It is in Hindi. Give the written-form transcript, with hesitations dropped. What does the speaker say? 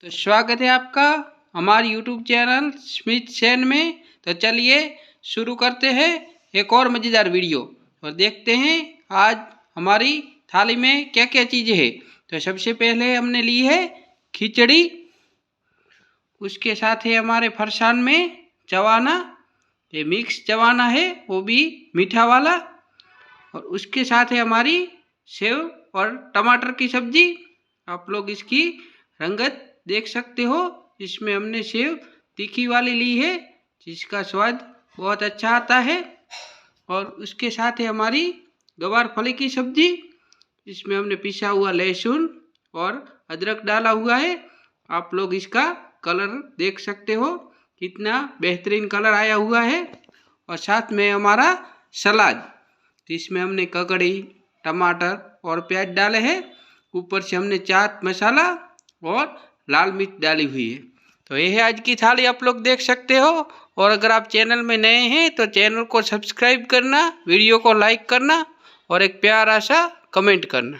तो स्वागत है आपका हमारे YouTube चैनल स्मिथ सैन में। तो चलिए शुरू करते हैं एक और मज़ेदार वीडियो और देखते हैं आज हमारी थाली में क्या क्या चीज़ें हैं। तो सबसे पहले हमने ली है खिचड़ी, उसके साथ है हमारे फरसान में चवाना, ये मिक्स चवाना है वो भी मीठा वाला, और उसके साथ है हमारी सेव और टमाटर की सब्जी। आप लोग इसकी रंगत देख सकते हो, इसमें हमने सेव तीखी वाली ली है जिसका स्वाद बहुत अच्छा आता है, और उसके साथ है हमारी गवार फली की सब्जी, इसमें हमने पिसा हुआ लहसुन और अदरक डाला हुआ है। आप लोग इसका कलर देख सकते हो कितना बेहतरीन कलर आया हुआ है। और साथ में हमारा सलाद, इसमें हमने ककड़ी, टमाटर और प्याज डाले हैं, ऊपर से हमने चाट मसाला और लाल मिर्च डाली हुई है। तो यह है आज की थाली, आप लोग देख सकते हो। और अगर आप चैनल में नए हैं तो चैनल को सब्सक्राइब करना, वीडियो को लाइक करना और एक प्यारा सा कमेंट करना।